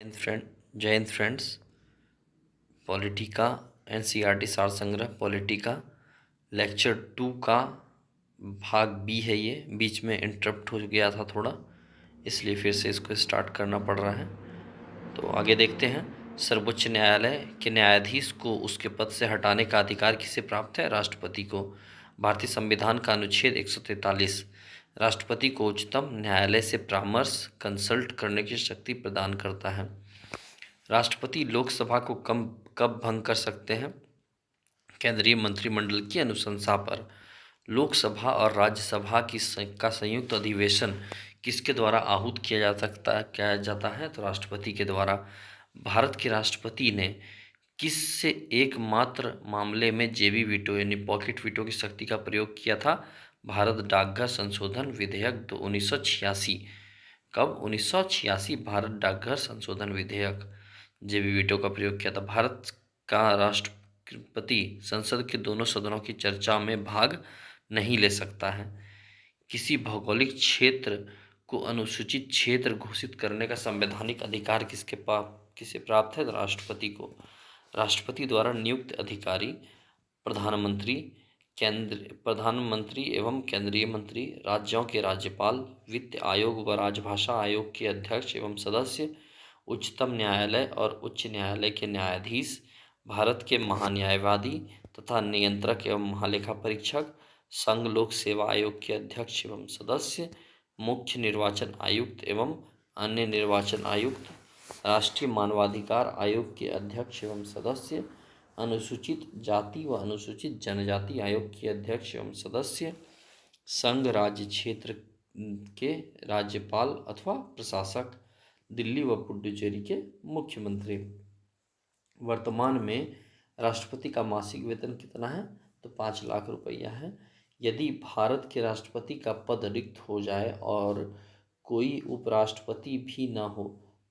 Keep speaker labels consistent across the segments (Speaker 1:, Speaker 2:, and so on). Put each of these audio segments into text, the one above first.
Speaker 1: जय Hind friends. पॉलिटिका NCERT सार संग्रह पॉलिटिका लेक्चर 2 का भाग बी है। ये बीच में इंटरप्ट हो गया था थोड़ा, इसलिए फिर से इसको स्टार्ट करना पड़ रहा है। तो आगे देखते हैं। सर्वोच्च न्यायालय के न्यायाधीश को उसके पद से हटाने का अधिकार किसे प्राप्त है? राष्ट्रपति को। भारतीय संविधान का अनुच्छेद 143 राष्ट्रपति को उच्चतम न्यायालय से परामर्श कंसल्ट करने की शक्ति प्रदान करता है। राष्ट्रपति लोकसभा को कब भंग कर सकते हैं? केंद्रीय मंत्रिमंडल की अनुशंसा पर। लोकसभा और राज्यसभा का संयुक्त अधिवेशन किसके द्वारा आहूत किया जाता है? तो राष्ट्रपति के द्वारा। भारत के राष्ट्रपति ने किससे एकमात्र मामले में जेबी वीटो यानी पॉकेट वीटो की शक्ति का प्रयोग किया था? भारत डाकघर संशोधन विधेयक 1986। कब? 1986 भारत डाकघर संशोधन विधेयक जेबी वीटो का प्रयोग किया था। भारत का राष्ट्रपति संसद के दोनों सदनों की चर्चा में भाग नहीं ले सकता है। किसी भौगोलिक क्षेत्र को अनुसूचित क्षेत्र घोषित करने का संवैधानिक अधिकार किसे प्राप्त है? राष्ट्रपति को। राष्ट्रपति द्वारा नियुक्त अधिकारी प्रधानमंत्री एवं केंद्रीय मंत्री, राज्यों के राज्यपाल, वित्त आयोग व राजभाषा आयोग के अध्यक्ष एवं सदस्य, उच्चतम न्यायालय और उच्च न्यायालय के न्यायाधीश, भारत के महान्यायवादी तथा नियंत्रक एवं महालेखा परीक्षक, संघ लोक सेवा आयोग के अध्यक्ष एवं सदस्य, मुख्य निर्वाचन आयुक्त एवं अन्य निर्वाचन आयुक्त, राष्ट्रीय मानवाधिकार आयोग के अध्यक्ष एवं सदस्य, अनुसूचित जाति व अनुसूचित जनजाति आयोग के अध्यक्ष एवं सदस्य, संघ राज्य क्षेत्र के राज्यपाल अथवा प्रशासक, दिल्ली व पुडुचेरी के मुख्यमंत्री। वर्तमान में राष्ट्रपति का मासिक वेतन कितना है? तो 5 लाख रुपया है। यदि भारत के राष्ट्रपति का पद रिक्त हो जाए और कोई उपराष्ट्रपति भी न हो,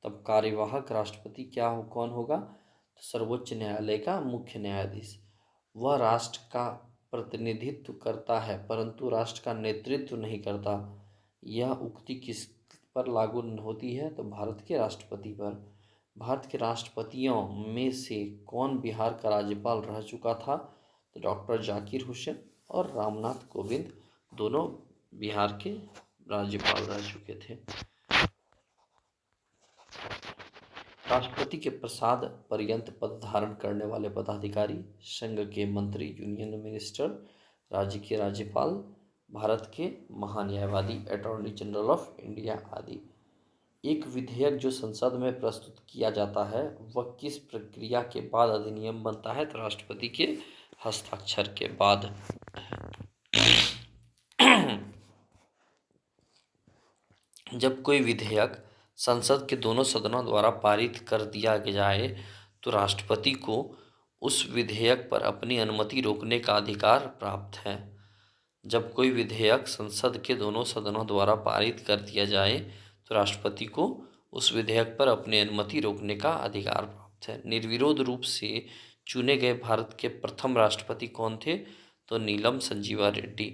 Speaker 1: तब कार्यवाहक राष्ट्रपति कौन होगा? तो सर्वोच्च न्यायालय का मुख्य न्यायाधीश। वह राष्ट्र का प्रतिनिधित्व करता है परंतु राष्ट्र का नेतृत्व नहीं करता। यह उक्ति किस पर लागू होती है? तो भारत के राष्ट्रपति पर। भारत के राष्ट्रपतियों में से कौन बिहार का राज्यपाल रह चुका था? तो डॉक्टर जाकिर हुसैन और रामनाथ कोविंद दोनों बिहार के राज्यपाल रह चुके थे। राष्ट्रपति के प्रसाद पर्यंत पद धारण करने वाले पदाधिकारी, संघ के मंत्री यूनियन मिनिस्टर, राज्य के राज्यपाल, भारत के महान्यायवादी अटॉर्नी जनरल ऑफ इंडिया आदि। एक विधेयक जो संसद में प्रस्तुत किया जाता है वह किस प्रक्रिया के बाद अधिनियम बनता है? तो राष्ट्रपति के हस्ताक्षर के बाद। जब कोई विधेयक संसद के दोनों सदनों द्वारा पारित कर दिया जाए तो राष्ट्रपति को उस विधेयक पर अपनी अनुमति रोकने का अधिकार प्राप्त है। जब कोई विधेयक संसद के दोनों सदनों द्वारा पारित कर दिया जाए तो राष्ट्रपति को उस विधेयक पर अपनी अनुमति रोकने का अधिकार प्राप्त है। निर्विरोध रूप से चुने गए भारत के प्रथम राष्ट्रपति कौन थे? तो नीलम संजीवा रेड्डी।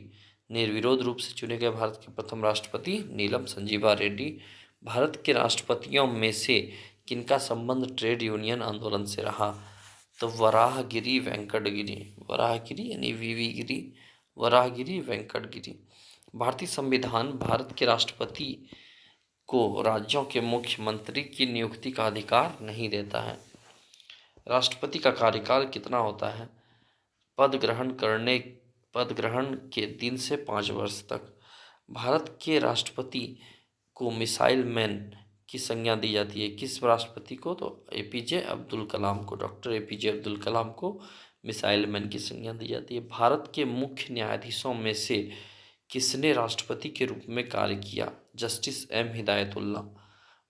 Speaker 1: निर्विरोध रूप से चुने गए भारत के प्रथम राष्ट्रपति नीलम संजीवा रेड्डी। भारत के राष्ट्रपतियों में से किनका संबंध ट्रेड यूनियन आंदोलन से रहा? तो वराहगिरी वेंकटगिरी। वराहगिरी यानी वीवी गिरी, वराहगिरी वेंकटगिरी। भारतीय संविधान भारत के राष्ट्रपति को राज्यों के मुख्यमंत्री की नियुक्ति का अधिकार नहीं देता है। राष्ट्रपति का कार्यकाल कितना होता है? पद ग्रहण के दिन से 5 वर्ष तक। भारत के राष्ट्रपति को मिसाइल मैन की संज्ञा दी जाती है। किस राष्ट्रपति को? तो एपीजे अब्दुल कलाम को। डॉक्टर एपीजे अब्दुल कलाम को मिसाइल मैन की संज्ञा दी जाती है। भारत के मुख्य न्यायाधीशों में से किसने राष्ट्रपति के रूप में कार्य किया? Justice M Hidayatullah.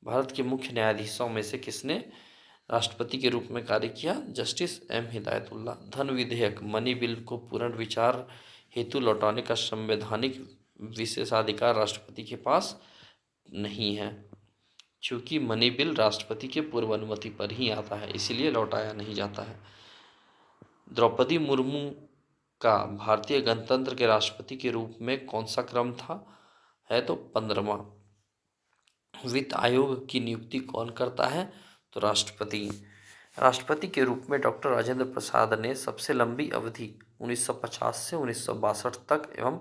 Speaker 1: भारत के मुख्य न्यायाधीशों में से किसने राष्ट्रपति के रूप में कार्य किया? Justice M Hidayatullah. धन विधेयक मनी बिल को पुनर्विचार हेतु लौटाने का संवैधानिक विशेषाधिकार राष्ट्रपति के पास नहीं है, क्योंकि मनी बिल राष्ट्रपति के पूर्व अनुमति पर ही आता है, इसीलिए लौटाया नहीं जाता है। द्रौपदी मुर्मू का भारतीय गणतंत्र के राष्ट्रपति के रूप में कौन सा क्रम था? है तो 15वां। वित्त आयोग की नियुक्ति कौन करता है? तो राष्ट्रपति। राष्ट्रपति के रूप में डॉक्टर राजेंद्र प्रसाद ने सबसे लंबी अवधि 1950 से 1962 तक एवं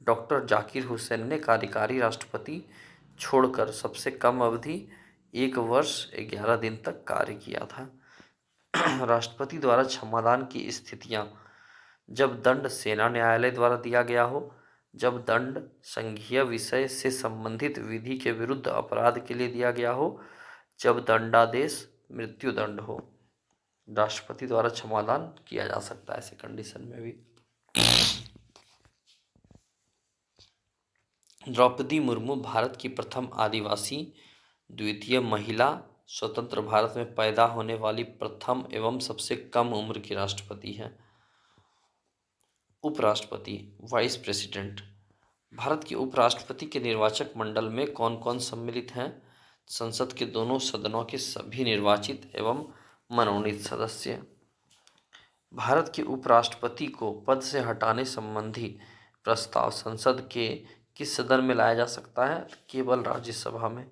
Speaker 1: डॉक्टर जाकिर हुसैन ने कार्यकारी राष्ट्रपति छोड़कर सबसे कम अवधि 1 वर्ष 11 दिन तक कार्य किया था। राष्ट्रपति द्वारा क्षमादान की स्थितियां: जब दंड सेना न्यायालय द्वारा दिया गया हो, जब दंड संघीय विषय से संबंधित विधि के विरुद्ध अपराध के लिए दिया गया हो, जब दंडादेश मृत्युदंड हो। राष्ट्रपति द्वारा क्षमादान किया जा सकता है ऐसे कंडीशन में भी। द्रौपदी मुर्मू भारत की प्रथम आदिवासी, द्वितीय महिला, स्वतंत्र भारत में पैदा होने वाली प्रथम एवं सबसे कम उम्र की राष्ट्रपति हैं। उपराष्ट्रपति, वाइस प्रेसिडेंट। भारत के उपराष्ट्रपति के निर्वाचक मंडल में कौन कौन सम्मिलित हैं? संसद के दोनों सदनों के सभी निर्वाचित एवं मनोनीत सदस्य। भारत के उपराष्ट्रपति को पद से हटाने संबंधी प्रस्ताव संसद के किस सदन में लाया जा सकता है? केवल राज्यसभा में।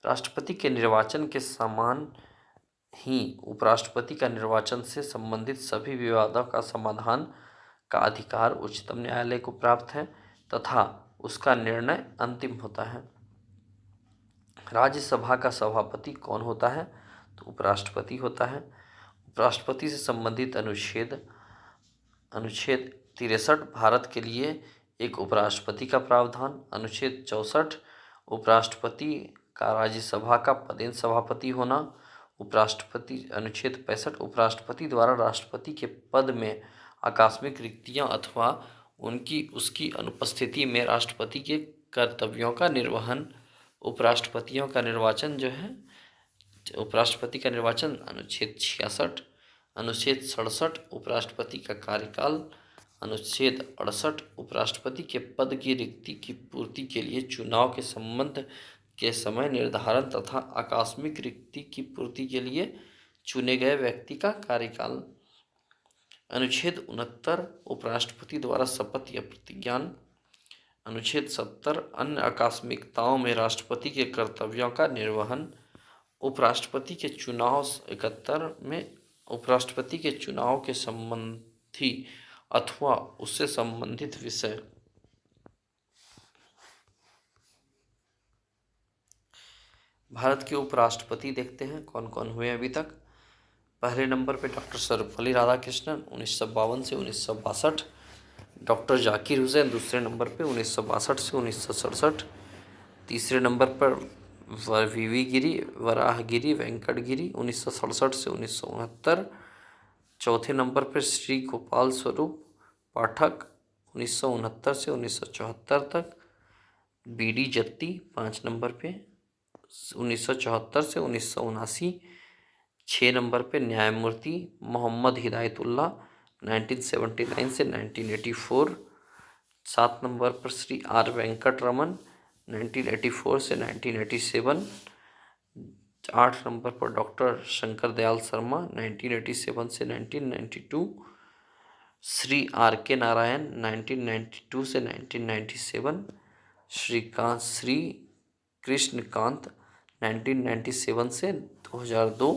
Speaker 1: राष्ट्रपति के निर्वाचन के समान ही उपराष्ट्रपति का निर्वाचन से संबंधित सभी विवादों का समाधान का अधिकार उच्चतम न्यायालय को प्राप्त है तथा उसका निर्णय अंतिम होता है। राज्यसभा का सभापति कौन होता है? तो उपराष्ट्रपति होता है। उपराष्ट्रपति से संबंधित अनुच्छेद 63 भारत के लिए एक उपराष्ट्रपति का प्रावधान। अनुच्छेद 64 उपराष्ट्रपति का राज्यसभा का पदेन सभापति होना। उपराष्ट्रपति अनुच्छेद 65 उपराष्ट्रपति द्वारा राष्ट्रपति के पद में आकस्मिक रिक्तियां अथवा उसकी अनुपस्थिति में राष्ट्रपति के कर्तव्यों का निर्वहन। उपराष्ट्रपतियों का निर्वाचन उपराष्ट्रपति का निर्वाचन अनुच्छेद 66। अनुच्छेद 67 उपराष्ट्रपति का कार्यकाल। अनुच्छेद 68 उपराष्ट्रपति के पद की रिक्ति की पूर्ति के लिए चुनाव के संबंध के समय निर्धारण तथा आकस्मिक रिक्ति की पूर्ति के लिए चुने गए व्यक्ति का कार्यकाल। अनुच्छेद 69 उपराष्ट्रपति द्वारा शपथ या प्रतिज्ञान। अनुच्छेद 70 अन्य आकस्मिकताओं में राष्ट्रपति के कर्तव्यों का निर्वहन। उपराष्ट्रपति के चुनाव 71 में उपराष्ट्रपति के चुनाव के संबंधी अथवा उससे संबंधित विषय। भारत के उपराष्ट्रपति देखते हैं कौन कौन हुए अभी तक। पहले नंबर पे डॉक्टर सर्वपल्ली राधाकृष्णन 1952 से 1962। डॉक्टर जाकिर हुसैन दूसरे नंबर पे 1962 से 1967। तीसरे नंबर पर वीवी गिरी वराहगिरी वेंकटगिरी 1967 से 1969। चौथे नंबर पर श्री गोपाल स्वरूप पाठक 1969 से 1974 तक। बीडी जत्ती 5 नंबर पे 1974 से 1979। 6 नंबर पे न्यायमूर्ति मोहम्मद हिदायतुल्लाह 1979 से 1984। 7 नंबर पर श्री आर वेंकट रमन 1984 से 1987। 8 नंबर पर डॉक्टर शंकर दयाल शर्मा 1987 से 1992। श्री आर के नारायण 1992 से 1997। श्री कृष्णकांत 1997 से 2002।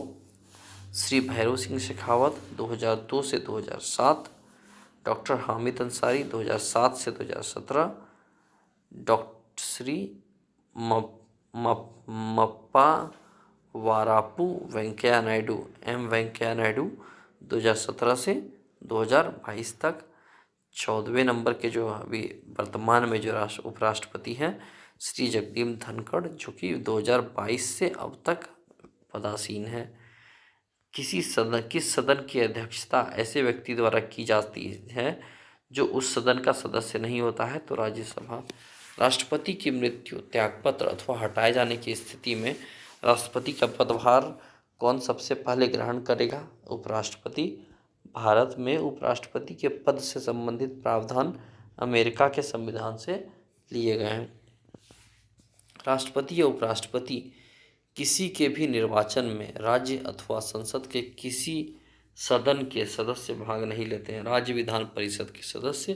Speaker 1: श्री भैरव सिंह शेखावत 2002 से 2007। डॉक्टर हामिद अंसारी 2007 से 2017। डॉक्टर श्री मप्पा वारापू वेंकैया नायडू वेंकैया नायडू 2017 से 2022 तक। 14वें नंबर के जो अभी वर्तमान में जो उपराष्ट्रपति हैं श्री जगदीप धनखड़ जो कि 2022 से अब तक पदासीन है। किस सदन की अध्यक्षता ऐसे व्यक्ति द्वारा की जाती है जो उस सदन का सदस्य नहीं होता है? तो राज्यसभा। राष्ट्रपति की मृत्यु, त्यागपत्र अथवा हटाए जाने की स्थिति में राष्ट्रपति का पदभार कौन सबसे पहले ग्रहण करेगा? उपराष्ट्रपति। भारत में उपराष्ट्रपति के पद से संबंधित प्रावधान अमेरिका के संविधान से लिए गए हैं। राष्ट्रपति या उपराष्ट्रपति किसी के भी निर्वाचन में राज्य अथवा संसद के किसी सदन के सदस्य भाग नहीं लेते हैं। राज्य विधान परिषद के सदस्य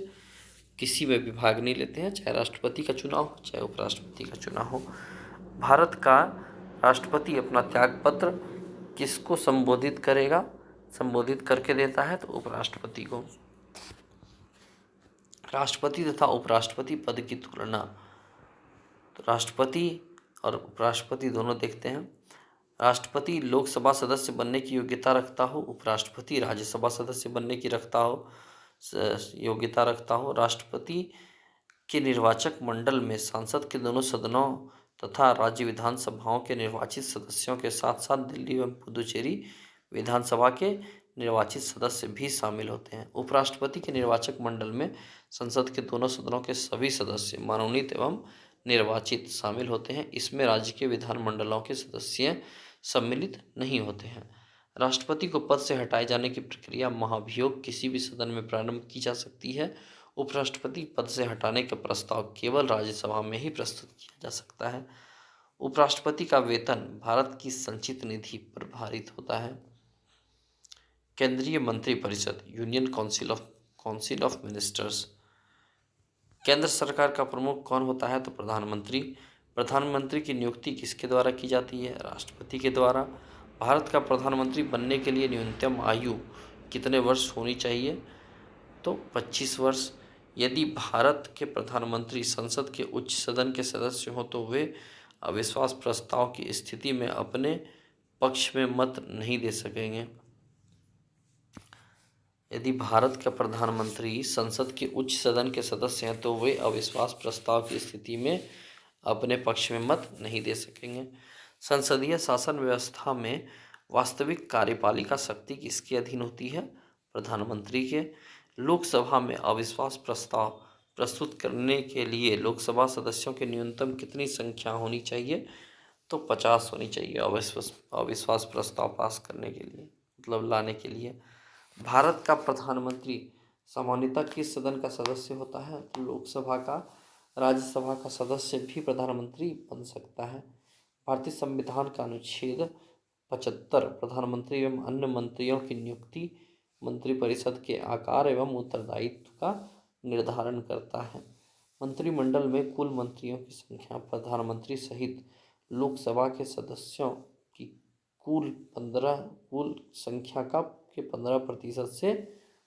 Speaker 1: किसी में भी भाग नहीं लेते हैं, चाहे राष्ट्रपति का चुनाव हो चाहे उपराष्ट्रपति का चुनाव हो। भारत का राष्ट्रपति अपना त्यागपत्र किसको संबोधित करेगा, संबोधित करके देता है? तो उपराष्ट्रपति को। राष्ट्रपति तथा उपराष्ट्रपति पद की तुलना। तो राष्ट्रपति और उपराष्ट्रपति दोनों देखते हैं। राष्ट्रपति लोकसभा सदस्य बनने की योग्यता रखता हो, उपराष्ट्रपति राज्यसभा सदस्य बनने की योग्यता रखता हो। राष्ट्रपति के निर्वाचक मंडल में सांसद के दोनों सदनों तथा राज्य विधानसभाओं के निर्वाचित सदस्यों के साथ साथ दिल्ली एवं पुदुचेरी विधानसभा के निर्वाचित सदस्य भी शामिल होते हैं। उपराष्ट्रपति के निर्वाचक मंडल में संसद के दोनों सदनों के सभी सदस्य मनोनीत एवं निर्वाचित शामिल होते हैं। इसमें राज्य के विधानमंडलों के सदस्य सम्मिलित नहीं होते हैं। राष्ट्रपति को पद से हटाए जाने की प्रक्रिया महाभियोग किसी भी सदन में प्रारंभ की जा सकती है। उपराष्ट्रपति पद से हटाने का प्रस्ताव केवल राज्यसभा में ही प्रस्तुत किया जा सकता है। उपराष्ट्रपति का वेतन भारत की संचित निधि पर भारित होता है। केंद्रीय मंत्रिपरिषद यूनियन काउंसिल ऑफ मिनिस्टर्स। केंद्र सरकार का प्रमुख कौन होता है? तो प्रधानमंत्री। प्रधानमंत्री की नियुक्ति किसके द्वारा की जाती है? राष्ट्रपति के द्वारा। भारत का प्रधानमंत्री बनने के लिए न्यूनतम आयु कितने वर्ष होनी चाहिए? तो 25 वर्ष। यदि भारत के प्रधानमंत्री संसद के उच्च सदन के सदस्य हों तो वे अविश्वास प्रस्ताव की स्थिति में अपने पक्ष में मत नहीं दे सकेंगे। यदि भारत के प्रधानमंत्री संसद के उच्च सदन के सदस्य हैं तो वे अविश्वास प्रस्ताव की स्थिति में अपने पक्ष में मत नहीं दे सकेंगे। संसदीय शासन व्यवस्था में वास्तविक कार्यपालिका शक्ति किसके अधीन होती है? प्रधानमंत्री के। लोकसभा में अविश्वास प्रस्ताव प्रस्तुत करने के लिए लोकसभा सदस्यों की न्यूनतम कितनी संख्या होनी चाहिए? तो 50 होनी चाहिए अविश्वास प्रस्ताव पास करने के लिए, मतलब लाने के लिए। भारत का प्रधानमंत्री सामान्यतः किस सदन का सदस्य होता है? तो लोकसभा का। राज्यसभा का सदस्य भी प्रधानमंत्री बन सकता है। भारतीय संविधान का अनुच्छेद 75 प्रधानमंत्री एवं अन्य मंत्रियों की नियुक्ति मंत्रिपरिषद के आकार एवं उत्तरदायित्व का निर्धारण करता है। मंत्रिमंडल में कुल मंत्रियों की संख्या प्रधानमंत्री सहित लोकसभा के सदस्यों की कुल संख्या के 15% से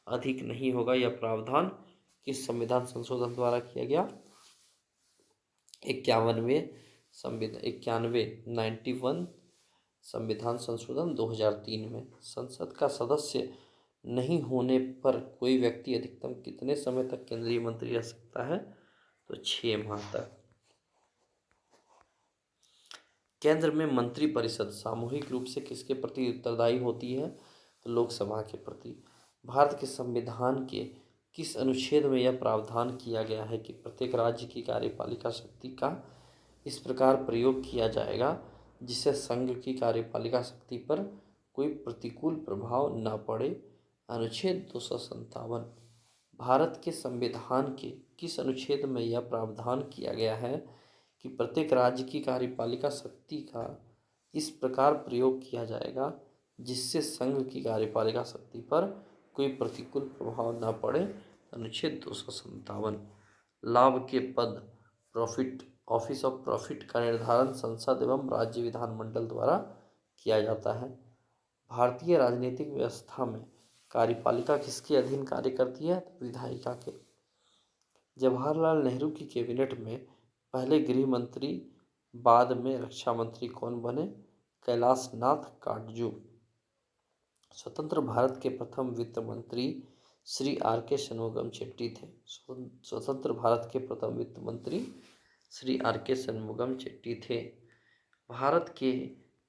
Speaker 1: अधिक नहीं होगा। यह प्रावधान किस संविधान संशोधन द्वारा किया गया? 91 संविधान संशोधन 2003 में। संसद का सदस्य नहीं होने पर कोई व्यक्ति अधिकतम कितने समय तक केंद्रीय मंत्री रह सकता है? तो 6 माह तक। केंद्र में मंत्रिपरिषद सामूहिक रूप से किसके प्रति उत्तरदायी होती है? तो लोकसभा के प्रति। भारत के संविधान के किस अनुच्छेद में यह प्रावधान किया गया है कि प्रत्येक राज्य की कार्यपालिका शक्ति का इस प्रकार प्रयोग किया जाएगा जिससे संघ की कार्यपालिका शक्ति पर कोई प्रतिकूल प्रभाव न पड़े? अनुच्छेद 257। भारत के संविधान के किस अनुच्छेद में यह प्रावधान किया गया है कि प्रत्येक राज्य की कार्यपालिका शक्ति का इस प्रकार प्रयोग किया जाएगा जिससे संघ की कार्यपालिका शक्ति पर कोई प्रतिकूल प्रभाव न पड़े? अनुच्छेद 257। लाभ के पद ऑफिस ऑफ प्रॉफिट का निर्धारण संसद एवं राज्य विधानमंडल द्वारा किया जाता है। भारतीय राजनीतिक व्यवस्था में कार्यपालिका किसके अधीन कार्य करती है? तो विधायिका के। जवाहरलाल नेहरू की कैबिनेट में पहले गृह मंत्री बाद में रक्षा मंत्री कौन बने? कैलाश नाथ काटजू। स्वतंत्र भारत के प्रथम वित्त मंत्री श्री आर के शनमुगम चेट्टी थे। स्वतंत्र भारत के प्रथम वित्त मंत्री श्री आर के शनमुगम चेट्टी थे। भारत के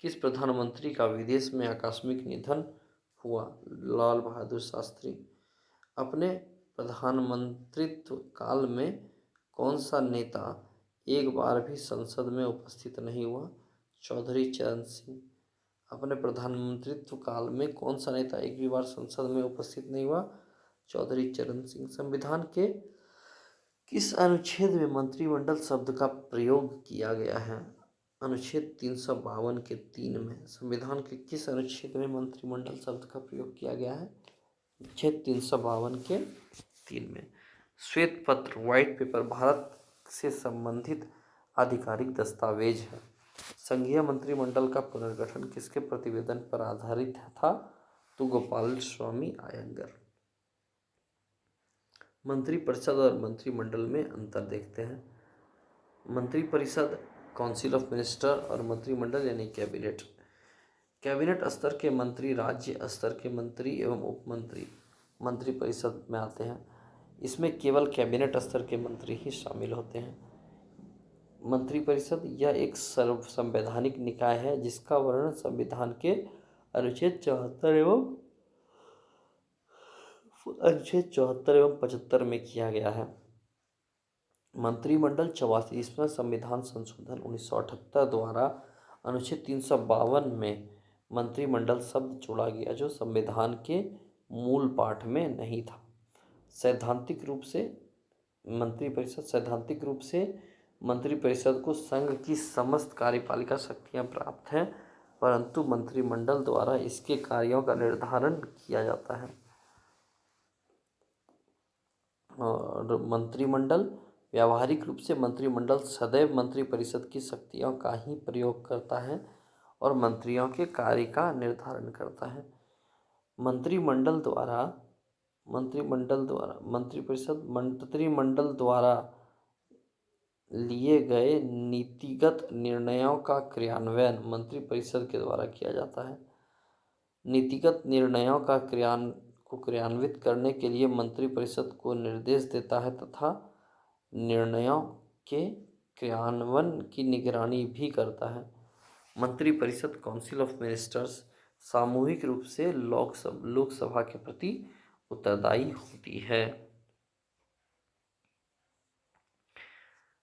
Speaker 1: किस प्रधानमंत्री का विदेश में आकस्मिक निधन हुआ? लाल बहादुर शास्त्री। अपने प्रधानमंत्रित्व काल में कौन सा नेता एक बार भी संसद में उपस्थित नहीं हुआ? चौधरी चरण सिंह। अपने प्रधानमंत्रित्व काल में कौन सा नेता एक भी बार संसद में उपस्थित नहीं हुआ? चौधरी चरण सिंह। संविधान के किस अनुच्छेद में मंत्रिमंडल शब्द का प्रयोग किया गया है? अनुच्छेद 352 के 3 में। संविधान के किस अनुच्छेद में मंत्रिमंडल शब्द का प्रयोग किया गया है? अनुच्छेद 352 के 3 में। श्वेत पत्र व्हाइट पेपर भारत से संबंधित आधिकारिक दस्तावेज है। संघीय मंत्रिमंडल का पुनर्गठन किसके प्रतिवेदन पर आधारित था? तो गोपाल स्वामी अयंगर। मंत्रिपरिषद और मंत्रिमंडल में अंतर देखते हैं। मंत्रिपरिषद काउंसिल ऑफ मिनिस्टर और मंत्रिमंडल यानी कैबिनेट। कैबिनेट स्तर के मंत्री राज्य स्तर के मंत्री एवं उपमंत्री मंत्रिपरिषद में आते हैं। इसमें केवल कैबिनेट स्तर के मंत्री ही शामिल होते हैं। मंत्रिपरिषद यह एक सर्व संवैधानिक निकाय है जिसका वर्णन संविधान के अनुच्छेद 74 एवं 75 में किया गया है। मंत्रिमंडल 84वां संविधान संशोधन 1978 द्वारा अनुच्छेद 352 में मंत्रिमंडल शब्द जोड़ा गया जो संविधान के मूल पाठ में नहीं था। सैद्धांतिक रूप से मंत्रिपरिषद को संघ की समस्त कार्यपालिका शक्तियां प्राप्त हैं, परंतु मंत्रिमंडल द्वारा इसके कार्यों का निर्धारण किया जाता है। और मंत्रिमंडल व्यावहारिक रूप से मंत्रिमंडल सदैव मंत्रिपरिषद की शक्तियों का ही प्रयोग करता है और मंत्रियों के कार्य का निर्धारण करता है। मंत्रिमंडल द्वारा लिए गए नीतिगत निर्णयों का क्रियान्वयन मंत्रिपरिषद के द्वारा किया जाता है। नीतिगत निर्णयों का क्रियान्वित करने के लिए मंत्रिपरिषद को निर्देश देता है तथा निर्णयों के क्रियान्वयन की निगरानी भी करता है। मंत्रिपरिषद काउंसिल ऑफ मिनिस्टर्स सामूहिक रूप से लोकसभा के प्रति उत्तरदायी होती है।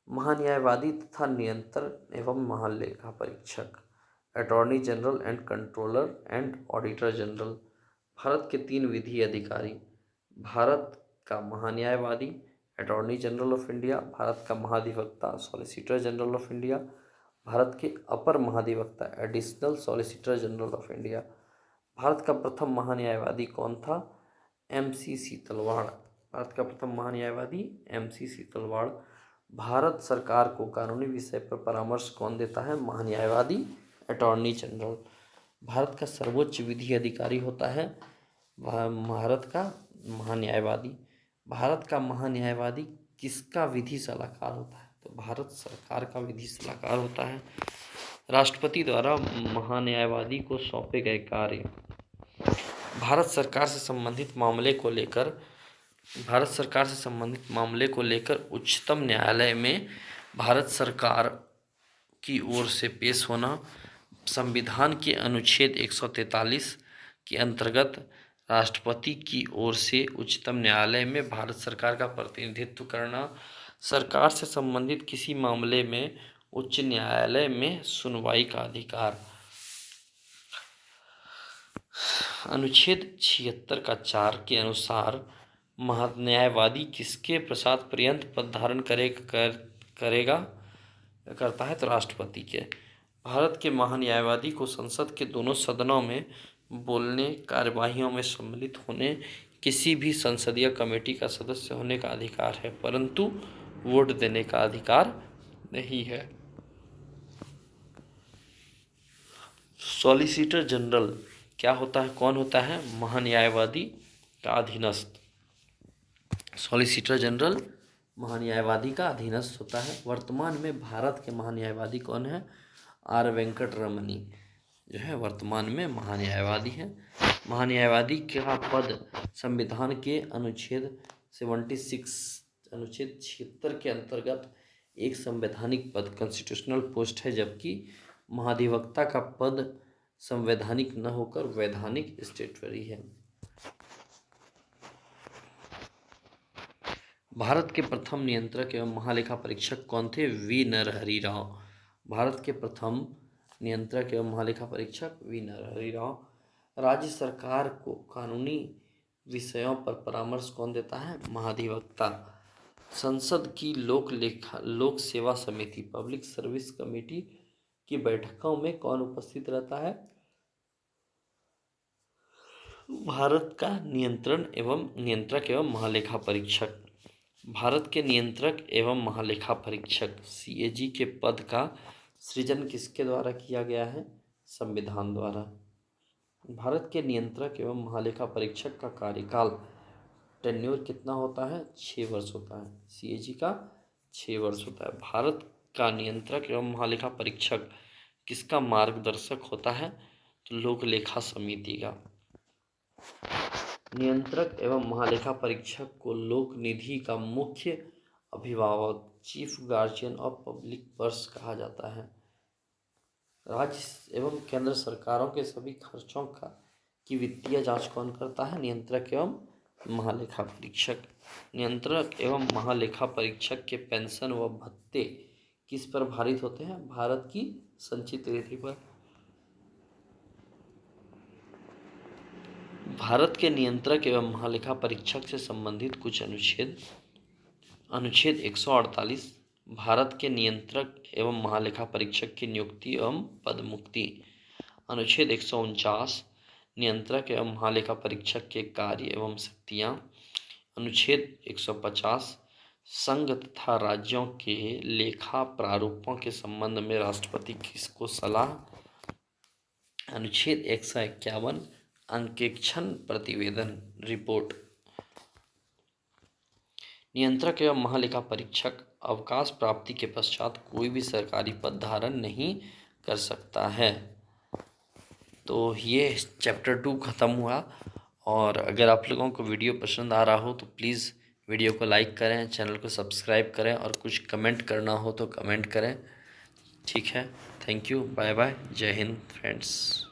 Speaker 1: महान्यायवादी तथा नियंत्रण एवं महालेखा परीक्षक attorney general and controller and auditor general. Bharat के 3 विधि अधिकारी। भारत का महान्यायवादी attorney general of India, Bharat का महाधिवक्ता solicitor general of India, Bharat के अपर महाधिवक्ता additional solicitor general of India. Bharat का प्रथम महान्यायवादी कौन था? MC सीतलवाड़। भारत का प्रथम महान्यायवादी MC सीतलवाड़। भारत सरकार को कानूनी विषय पर परामर्श कौन देता है? महान्यायवादी अटॉर्नी जनरल। भारत का सर्वोच्च विधि अधिकारी होता है भारत का महान्यायवादी। भारत का महान्यायवादी किसका विधि सलाहकार होता है? तो भारत सरकार का विधि सलाहकार होता है। राष्ट्रपति द्वारा महान्यायवादी को सौंपे गए कार्य। भारत सरकार से संबंधित मामले को लेकर उच्चतम न्यायालय में भारत सरकार की ओर से पेश होना। संविधान के अनुच्छेद 143 के अंतर्गत राष्ट्रपति की ओर से उच्चतम न्यायालय में भारत सरकार का प्रतिनिधित्व करना। सरकार से संबंधित किसी मामले में उच्च न्यायालय में सुनवाई का अधिकार। अनुच्छेद 76 का 4 के अनुसार महान्यायवादी किसके पश्चात पर्यंत पद धारण करता है? तो राष्ट्रपति के। भारत के महान्यायवादी को संसद के दोनों सदनों में बोलने, कार्यवाहियों में सम्मिलित होने, किसी भी संसदीय कमेटी का सदस्य होने का अधिकार है, परंतु वोट देने का अधिकार नहीं है। सॉलिसिटर जनरल क्या होता है? कौन होता है? महान्यायवादी का अधीनस्थ। सॉलिसिटर जनरल महान्यायवादी का अधीनस्थ होता है। वर्तमान में भारत के महान्यायवादी कौन है? R वेंकट रमनी जो है वर्तमान में महान्यायवादी है। महान्यायवादी का पद संविधान के अनुच्छेद 76 के अंतर्गत एक संवैधानिक पद कॉन्स्टिट्यूशनल पोस्ट है, जबकि महाधिवक्ता का पद संवैधानिक न होकर वैधानिक स्टैट्यूटरी है। भारत के प्रथम नियंत्रक एवं महालेखा परीक्षक कौन थे? V नरहरि राव। भारत के प्रथम नियंत्रक एवं महालेखा परीक्षक V नरहरि राव। राज्य सरकार को कानूनी विषयों पर परामर्श कौन देता है? महाधिवक्ता। संसद की लोक सेवा समिति पब्लिक सर्विस कमेटी की बैठकों में कौन उपस्थित रहता है? भारत का नियंत्रक एवं महालेखा परीक्षक। भारत के नियंत्रक एवं महालेखा परीक्षक CAG के पद का सृजन किसके द्वारा किया गया है? संविधान द्वारा। भारत के नियंत्रक एवं महालेखा परीक्षक का कार्यकाल टेन्योर कितना होता है? 6 वर्ष होता है। सीएजी का 6 वर्ष होता है। भारत का नियंत्रक एवं महालेखा परीक्षक किसका मार्गदर्शक होता है? तो लोक लेखा समिति का। नियंत्रक एवं महालेखा परीक्षक को लोक निधि का मुख्य अभिभावक, chief guardian of public purse कहा जाता है। राज्य एवं केंद्र सरकारों के सभी खर्चों की वित्तीय जांच कौन करता है? नियंत्रक एवं महालेखा परीक्षक। नियंत्रक एवं महालेखा परीक्षक के पेंशन व भत्ते किस पर भारित होते हैं? भारत की संचित निधि पर। भारत के नियंत्रक एवं महालेखा परीक्षक से संबंधित कुछ अनुच्छेद। अनुच्छेद 148 भारत के नियंत्रक एवं महालेखा परीक्षक की नियुक्ति एवं पदमुक्ति। अनुच्छेद 149 नियंत्रक एवं महालेखा परीक्षक के कार्य एवं शक्तियाँ। अनुच्छेद 150 संघ तथा राज्यों के लेखा प्रारूपों के संबंध में राष्ट्रपति किसको सलाह। अनुच्छेद 151 अंकेक्षण प्रतिवेदन रिपोर्ट। नियंत्रक एवं महालेखा परीक्षक अवकाश प्राप्ति के पश्चात कोई भी सरकारी पद धारण नहीं कर सकता है। तो ये चैप्टर 2 ख़त्म हुआ। और अगर आप लोगों को वीडियो पसंद आ रहा हो तो प्लीज़ वीडियो को लाइक करें, चैनल को सब्सक्राइब करें और कुछ कमेंट करना हो तो कमेंट करें। ठीक है, थैंक यू, बाय बाय, जय हिंद फ्रेंड्स।